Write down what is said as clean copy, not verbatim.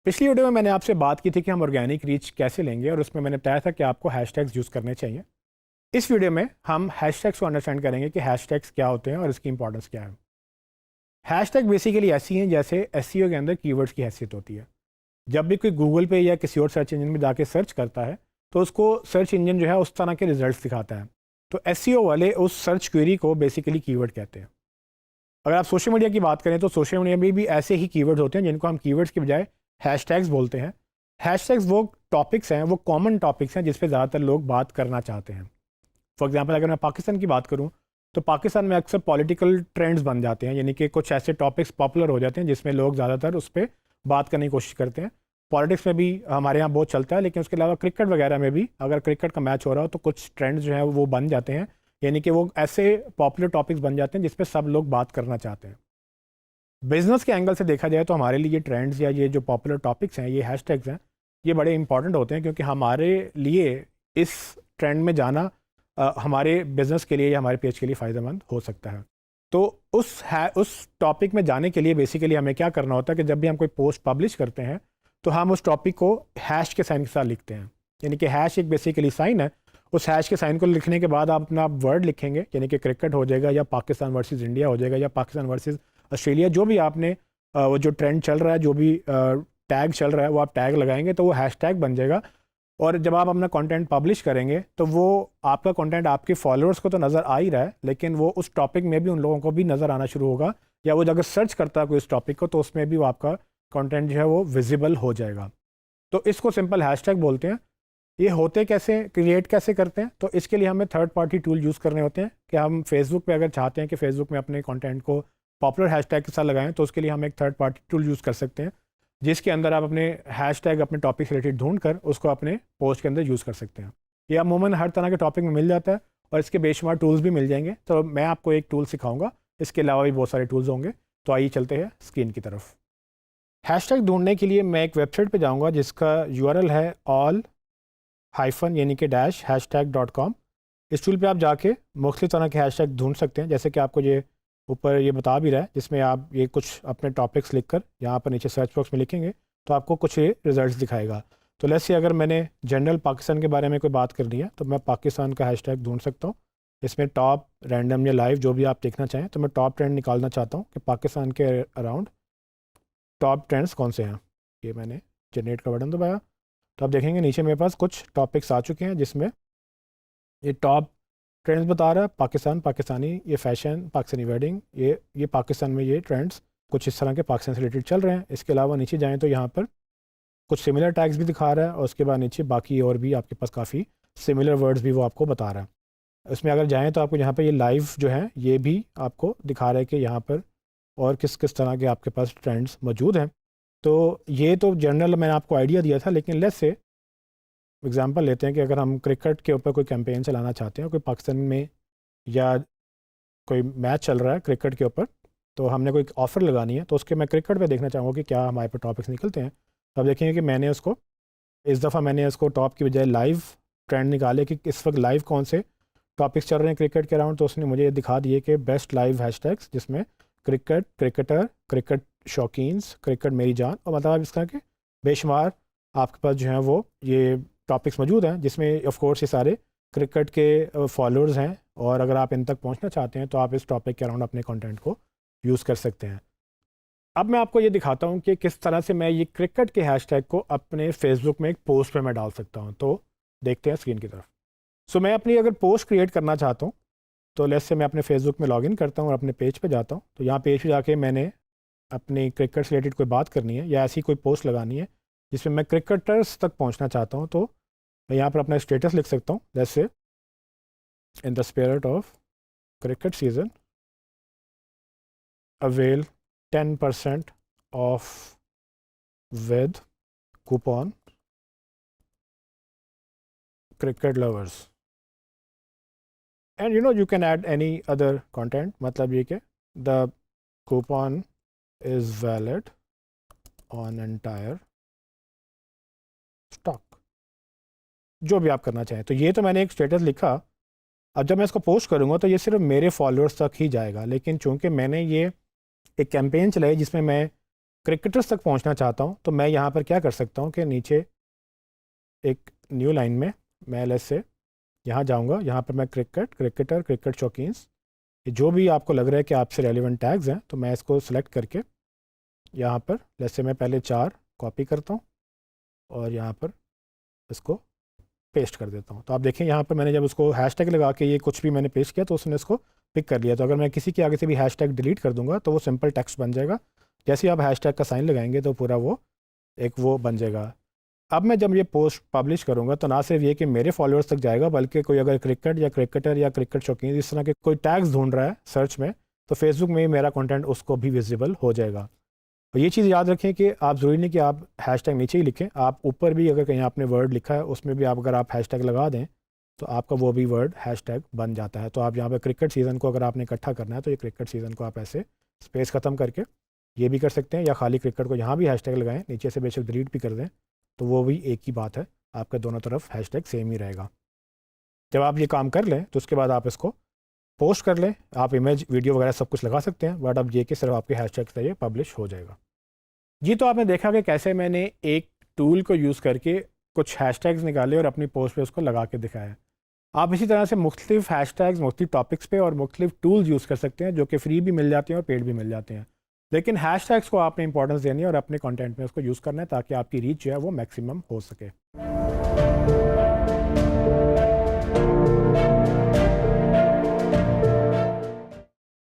पिछली वीडियो में मैंने आपसे बात की थी कि हम ऑर्गेनिक रीच कैसे लेंगे और उसमें मैंने बताया था कि आपको हैशटैग्स यूज़ करने चाहिए। इस वीडियो में हम हैशटैग्स को अंडरस्टैंड करेंगे कि हैशटैग्स क्या होते हैं और इसकी इंपॉर्टेंस क्या है। हैशटैग बेसिकली ऐसी हैं जैसे एसईओ के अंदर कीवर्ड्स की हैसियत होती है। जब भी कोई गूगल पे या किसी और सर्च इंजन में जाके सर्च करता है तो उसको सर्च इंजन जो है उस तरह के रिजल्ट्स दिखाता है। तो एसईओ वाले उस सर्च क्वेरी को बेसिकली कीवर्ड कहते हैं। अगर आप सोशल मीडिया की बात करें तो सोशल मीडिया में भी ऐसे ही कीवर्ड्स होते हैं जिनको हम कीवर्ड्स के बजाय हैशटैग्स बोलते हैं। हैशटैग्स वो टॉपिक्स हैं, वो कॉमन टॉपिक्स हैं जिस पे ज़्यादातर लोग बात करना चाहते हैं। फॉर एग्जांपल अगर मैं पाकिस्तान की बात करूं तो पाकिस्तान में अक्सर पॉलिटिकल ट्रेंड्स बन जाते हैं, यानी कि कुछ ऐसे टॉपिक्स पॉपुलर हो जाते हैं जिसमें लोग ज़्यादातर उस पर बात करने की कोशिश करते हैं। पॉलिटिक्स में भी हमारे यहाँ बहुत चलता है, लेकिन उसके अलावा क्रिकेट वगैरह में भी अगर क्रिकेट का मैच हो रहा हो तो कुछ ट्रेंड्स जो है वो बन जाते हैं, यानी कि वो ऐसे पॉपुलर टॉपिक्स बन जाते हैं जिस पे सब लोग बात करना चाहते हैं। बिजनेस के एंगल से देखा जाए तो हमारे लिए ट्रेंड्स या ये जो पॉपुलर टॉपिक्स हैं, ये हैशटैग्स हैं, ये बड़े इंपॉर्टेंट होते हैं क्योंकि हमारे लिए इस ट्रेंड में जाना हमारे बिजनेस के लिए या हमारे पेज के लिए फ़ायदेमंद हो सकता है। तो उस टॉपिक में जाने के लिए बेसिकली हमें क्या करना होता है कि जब भी हम कोई पोस्ट पब्लिश करते हैं तो हम उस टॉपिक को हैश के साइन के साथ लिखते हैं। यानी कि हैश एक बेसिकली साइन है। उस हैश के साइन को लिखने के बाद आप अपना वर्ड लिखेंगे, यानी कि क्रिकेट हो जाएगा या पाकिस्तान वर्सेस इंडिया हो जाएगा या पाकिस्तान वर्सेस ऑस्ट्रेलिया, जो भी आपने वो जो ट्रेंड चल रहा है, जो भी टैग चल रहा है वो आप टैग लगाएंगे तो वो हैशटैग बन जाएगा। और जब आप अपना कंटेंट पब्लिश करेंगे तो वो आपका कंटेंट आपके फॉलोअर्स को तो नज़र आ ही रहा है, लेकिन वो उस टॉपिक में भी उन लोगों को भी नज़र आना शुरू होगा, या वो अगर सर्च करता है कोई उस टॉपिक को तो उसमें भी वो आपका कंटेंट जो है वो विजिबल हो जाएगा। तो इसको सिंपल हैशटैग बोलते हैं। ये होते कैसे, क्रिएट कैसे करते हैं, तो इसके लिए हमें थर्ड पार्टी टूल यूज़ करने होते हैं। कि हम फेसबुक पे अगर चाहते हैं कि फेसबुक में अपने कंटेंट को पॉपुलर हैशटैग के साथ लगाएं तो उसके लिए हम एक थर्ड पार्टी टूल यूज़ कर सकते हैं, जिसके अंदर आप अपने हैशटैग अपने टॉपिक से रिलेटेड ढूंढ कर उसको अपने पोस्ट के अंदर यूज़ कर सकते हैं। ये अमूमन हर तरह के टॉपिक में मिल जाता है और इसके बेशुमार टूल्स भी मिल जाएंगे। तो मैं आपको एक टूल सिखाऊंगा, इसके अलावा भी बहुत सारे टूल्स होंगे। तो आइए चलते हैं स्क्रीन की तरफ। हैशटैग ढूंढने के लिए मैं एक वेबसाइट पे जाऊंगा जिसका यूआरएल है ऑल हाइफन यानी कि डैश हैशटैग.com। इस टूल पे आप जाके मुख्तलिफ तरह के हैशटैग ढूंढ सकते हैं, जैसे कि आपको ये ऊपर ये बता भी रहा है, जिसमें आप ये कुछ अपने टॉपिक्स लिखकर यहाँ पर नीचे सर्च बॉक्स में लिखेंगे तो आपको कुछ ये रिजल्ट्स दिखाएगा। तो लेट्स से अगर मैंने जनरल पाकिस्तान के बारे में कोई बात करनी है तो मैं पाकिस्तान का हैशटैग ढूंढ सकता हूँ। इसमें टॉप, रैंडम या लाइव जो भी आप देखना चाहें, तो मैं टॉप ट्रेंड निकालना चाहता हूँ कि पाकिस्तान के अराउंड टॉप ट्रेंड्स कौन से हैं। ये मैंने जनरेट का बटन दबाया तो आप देखेंगे नीचे मेरे पास कुछ टॉपिक्स आ चुके हैं जिसमें ये टॉप ट्रेंड्स बता रहा है। पाकिस्तान, पाकिस्तानी, ये फैशन, पाकिस्तानी वेडिंग, ये पाकिस्तान में ये ट्रेंड्स कुछ इस तरह के पाकिस्तान से रिलेटेड चल रहे हैं। इसके अलावा नीचे जाएँ तो यहाँ पर कुछ सिमिलर टैग्स भी दिखा रहा है और उसके बाद नीचे बाकी और भी आपके पास काफ़ी सिमिलर वर्ड्स भी वो आपको बता रहा है। इसमें अगर जाएँ तो आपको यहाँ पर ये लाइव जो है ये भी आपको दिखा रहा है कि यहाँ पर और किस किस तरह के आपके पास ट्रेंड्स मौजूद हैं। तो ये तो जनरल मैंने आपको आइडिया दिया था, लेकिन लेट्स से एग्जांपल लेते हैं कि अगर हम क्रिकेट के ऊपर कोई कैंपेन चलाना चाहते हैं, कोई पाकिस्तान में या कोई मैच चल रहा है क्रिकेट के ऊपर, तो हमने कोई ऑफ़र लगानी है, तो उसके मैं क्रिकेट पे देखना चाहूँगा कि क्या हमारे पर टॉपिक्स निकलते हैं। तो आप देखेंगे कि मैंने उसको इस दफ़ा मैंने उसको टॉप की बजाय लाइव ट्रेंड निकाले कि इस वक्त लाइव कौन से टॉपिक्स चल रहे हैं क्रिकेट के अराउंड। तो उसने मुझे दिखा दिए कि बेस्ट लाइव हैशटैग्स, जिसमें क्रिकेट, क्रिकेटर, क्रिकेट शौकीन्स, क्रिकेट मेरी जान, और मतलब इस तरह के बेशुमार आपके पास जो है वो ये टॉपिक्स मौजूद हैं, जिसमें ऑफ कोर्स ये सारे क्रिकेट के फॉलोअर्स हैं। और अगर आप इन तक पहुंचना चाहते हैं तो आप इस टॉपिक के अराउंड अपने कंटेंट को यूज़ कर सकते हैं। अब मैं आपको ये दिखाता हूँ कि किस तरह से मैं ये क्रिकेट के हैशटैग को अपने फेसबुक में एक पोस्ट पे मैं डाल सकता हूँ। तो देखते हैं स्क्रीन की तरफ। सो मैं अपनी अगर पोस्ट क्रिएट करना चाहता हूँ तो लेट्स से मैं अपने फेसबुक में लॉगिन करता हूँ और अपने पेज पे जाता हूँ। तो यहाँ पेज पे जाके मैंने अपनी क्रिकेट से रिलेटेड कोई बात करनी है या ऐसी कोई पोस्ट लगानी है जिसमें मैं क्रिकेटर्स तक पहुँचना चाहता हूँ, तो मैं यहाँ पर अपना स्टेटस लिख सकता हूँ, जैसे in the spirit of cricket season avail 10% of with coupon cricket lovers, and you can add any other content. मतलब ये कि the coupon is valid on entire stock, जो भी आप करना चाहें। तो ये तो मैंने एक स्टेटस लिखा। अब जब मैं इसको पोस्ट करूँगा तो ये सिर्फ मेरे फॉलोअर्स तक ही जाएगा, लेकिन चूंकि मैंने ये एक कैंपेन चलाई जिसमें मैं क्रिकेटर्स तक पहुंचना चाहता हूं, तो मैं यहाँ पर क्या कर सकता हूं कि नीचे एक न्यू लाइन में मैं एल से यहाँ जाऊँगा, यहाँ पर मैं क्रिकेटर, क्रिकेट शौकीन्स, जो भी आपको लग रहा है कि आपसे रेलिवेंट टैग्स हैं, तो मैं इसको सेलेक्ट करके यहाँ पर जैसे मैं पहले 4 कॉपी करता हूँ और यहाँ पर इसको पेस्ट कर देता हूँ। तो आप देखें यहाँ पर मैंने जब उसको हैशटैग लगा के ये कुछ भी मैंने पेस्ट किया तो उसने इसको पिक कर लिया। तो अगर मैं किसी के आगे से भी हैशटैग डिलीट कर दूंगा तो वो सिंपल टेक्स्ट बन जाएगा। जैसे ही आप हैशटैग का साइन लगाएंगे तो पूरा वो एक वो बन जाएगा। अब मैं जब ये पोस्ट पब्लिश करूँगा तो ना सिर्फ ये कि मेरे फॉलोअर्स तक जाएगा, बल्कि कोई अगर क्रिकेट या क्रिकेटर या क्रिकेट शौकीन इस तरह के कोई टैग्स ढूंढ रहा है सर्च में, तो फेसबुक में मेरा कंटेंट उसको भी विजिबल हो जाएगा। तो ये चीज़ याद रखें कि आप ज़रूरी नहीं कि आप हैशटैग नीचे ही लिखें, आप ऊपर भी अगर कहीं आपने वर्ड लिखा है उसमें भी आप अगर आप हैशटैग लगा दें तो आपका वो भी वर्ड हैशटैग बन जाता है। तो आप यहाँ पर क्रिकेट सीज़न को अगर आपने इकट्ठा करना है तो ये क्रिकेट सीज़न को आप ऐसे स्पेस ख़त्म करके ये भी कर सकते हैं, या खाली क्रिकेट को यहाँ भी हैशटैग लगाएं, नीचे से बेशक डिलीट भी कर दें, तो वो भी एक ही बात है, आपके दोनों तरफ हैशटैग सेम ही रहेगा। जब आप ये काम कर लें तो उसके बाद आप इसको पोस्ट कर लें। आप इमेज, वीडियो वगैरह सब कुछ लगा सकते हैं, बट अब ये कि सिर्फ आपके हैशटैग से ये पब्लिश हो जाएगा। जी, तो आपने देखा कि कैसे मैंने एक टूल को यूज़ करके कुछ हैशटैग्स निकाले और अपनी पोस्ट पे उसको लगा के दिखाया। आप इसी तरह से मुख्तलिफ हैशटैग्स मुख्तलिफ टॉपिक्स पे और मुख्तलिफ टूल्स यूज़ कर सकते हैं, जो कि फ्री भी मिल जाते हैं और पेड भी मिल जाते हैं। लेकिन हैशटैग्स को आपने इंपॉर्टेंस देनी है और अपने कंटेंट में उसको यूज़ करना है ताकि आपकी रीच जो है वो मैक्सिमम हो सके।